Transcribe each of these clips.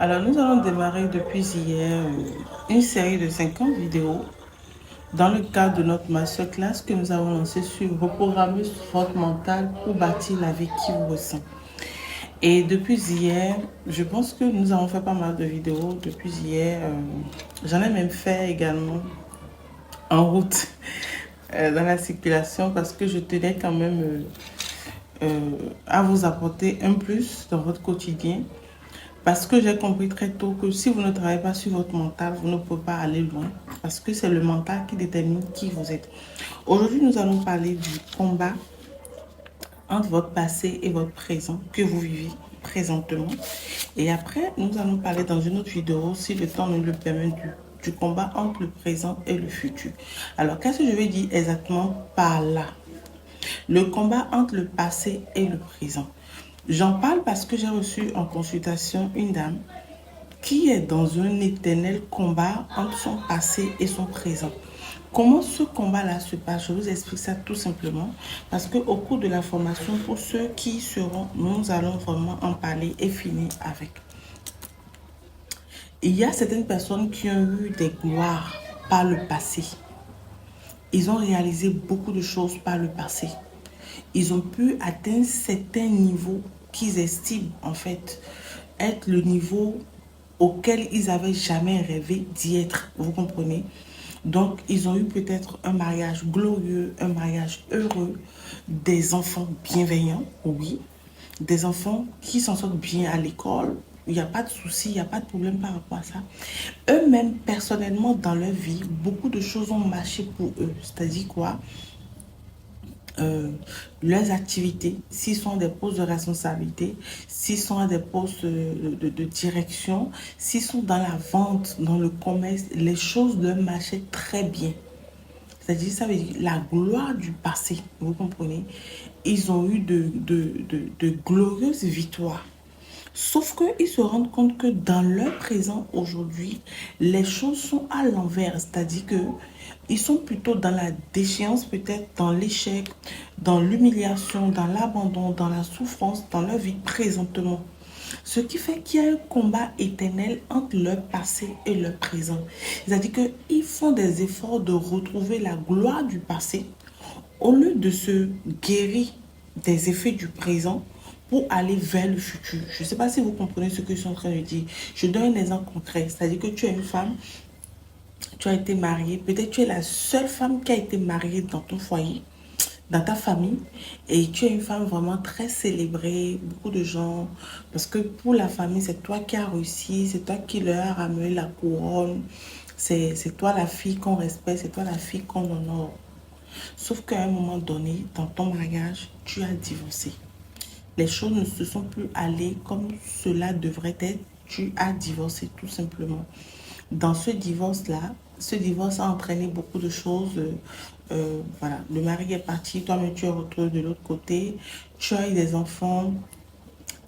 Alors, nous allons démarrer depuis hier une série de 50 vidéos dans le cadre de notre masterclass que nous avons lancé sur reprogrammer votre mental pour bâtir la vie qui vous ressemble. Et depuis hier, je pense que nous avons fait pas mal de vidéos. Depuis hier, j'en ai même fait également en route dans la circulation parce que je tenais quand même à vous apporter un plus dans votre quotidien. Parce que j'ai compris très tôt que si vous ne travaillez pas sur votre mental, vous ne pouvez pas aller loin. Parce que c'est le mental qui détermine qui vous êtes. Aujourd'hui, nous allons parler du combat entre votre passé et votre présent que vous vivez présentement. Et après, nous allons parler dans une autre vidéo, si le temps nous le permet, du combat entre le présent et le futur. Alors, qu'est-ce que je vais dire exactement par là? Le combat entre le passé et le présent. J'en parle parce que j'ai reçu en consultation une dame qui est dans un éternel combat entre son passé et son présent. Comment ce combat-là se passe? Je vous explique ça tout simplement parce qu'au cours de la formation, pour ceux qui seront, nous allons vraiment en parler et finir avec. Il y a certaines personnes qui ont eu des gloires par le passé. Ils ont réalisé beaucoup de choses par le passé. Ils ont pu atteindre certains niveaux qu'ils estiment en fait être le niveau auquel ils n'avaient jamais rêvé d'y être. Vous comprenez? Donc, ils ont eu peut-être un mariage glorieux, un mariage heureux, des enfants bienveillants, oui, des enfants qui s'en sortent bien à l'école. Il n'y a pas de souci, il n'y a pas de problème par rapport à ça. Eux-mêmes, personnellement, dans leur vie, beaucoup de choses ont marché pour eux. C'est-à-dire quoi? Leurs activités, s'ils sont des postes de responsabilité, s'ils sont à des postes de direction, s'ils sont dans la vente, dans le commerce, les choses leur marchaient très bien. C'est-à-dire, ça veut dire la gloire du passé, vous comprenez? Ils ont eu de glorieuses victoires. Sauf qu'ils se rendent compte que dans leur présent aujourd'hui, les choses sont à l'envers. C'est-à-dire que ils sont plutôt dans la déchéance, peut-être dans l'échec, dans l'humiliation, dans l'abandon, dans la souffrance, dans leur vie présentement. Ce qui fait qu'il y a un combat éternel entre leur passé et leur présent. C'est-à-dire qu'ils font des efforts de retrouver la gloire du passé au lieu de se guérir des effets du présent pour aller vers le futur. Je ne sais pas si vous comprenez ce que je suis en train de dire. Je donne un exemple concret. C'est-à-dire que tu es une femme, tu as été mariée. Peut-être tu es la seule femme qui a été mariée dans ton foyer, dans ta famille. Et tu es une femme vraiment très célébrée. Beaucoup de gens. Parce que pour la famille, c'est toi qui as réussi. C'est toi qui leur as ramené la couronne. C'est toi la fille qu'on respecte. C'est toi la fille qu'on honore. Sauf qu'à un moment donné, dans ton mariage, tu as divorcé. Les choses ne se sont plus allées comme cela devrait être. Tu as divorcé tout simplement. Dans ce divorce a entraîné beaucoup de choses. Voilà, le mari est parti, toi-même tu es retrouvé de l'autre côté. Tu as eu des enfants.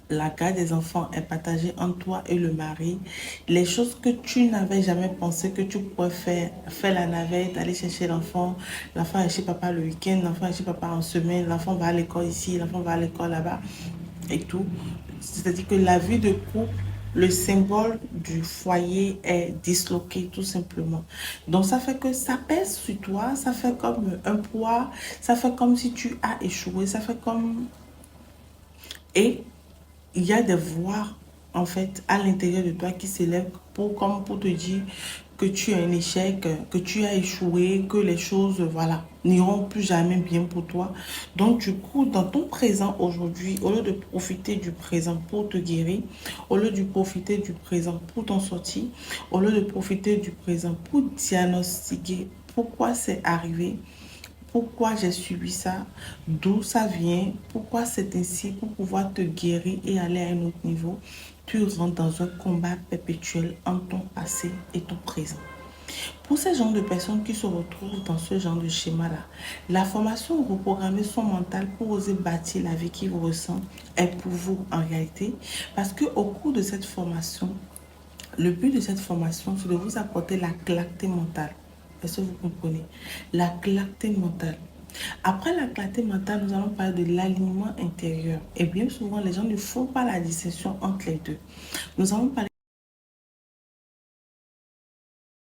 La garde des enfants est partagée entre toi et le mari. Les choses que tu n'avais jamais pensé que tu pourrais faire la navette, aller chercher l'enfant est chez papa le week-end, l'enfant est chez papa en semaine, l'enfant va à l'école ici, l'enfant va à l'école là-bas et tout. C'est-à-dire que la vie de couple, le symbole du foyer est disloqué tout simplement. Donc ça fait que ça pèse sur toi, ça fait comme un poids, ça fait comme si tu as échoué, ça fait comme... Et il y a des voix, en fait, à l'intérieur de toi qui s'élèvent comme pour te dire que tu as un échec, que tu as échoué, que les choses, voilà, n'iront plus jamais bien pour toi. Donc, du coup, dans ton présent aujourd'hui, au lieu de profiter du présent pour te guérir, au lieu de profiter du présent pour t'en sortir, au lieu de profiter du présent pour diagnostiquer pourquoi c'est arrivé, pourquoi j'ai subi ça, d'où ça vient, pourquoi c'est ainsi, pour pouvoir te guérir et aller à un autre niveau, tu rentres dans un combat perpétuel entre ton passé et ton présent. Pour ces genres de personnes qui se retrouvent dans ce genre de schéma-là, la formation reprogrammer son mental pour oser bâtir la vie qui vous ressemble est pour vous en réalité, parce qu'au cours de cette formation, le but de cette formation, c'est de vous apporter la clarté mentale. Est-ce que vous comprenez? La clarté mentale. Après la clarté mentale, nous allons parler de l'alignement intérieur. Et bien souvent, les gens ne font pas la distinction entre les deux. Nous allons parler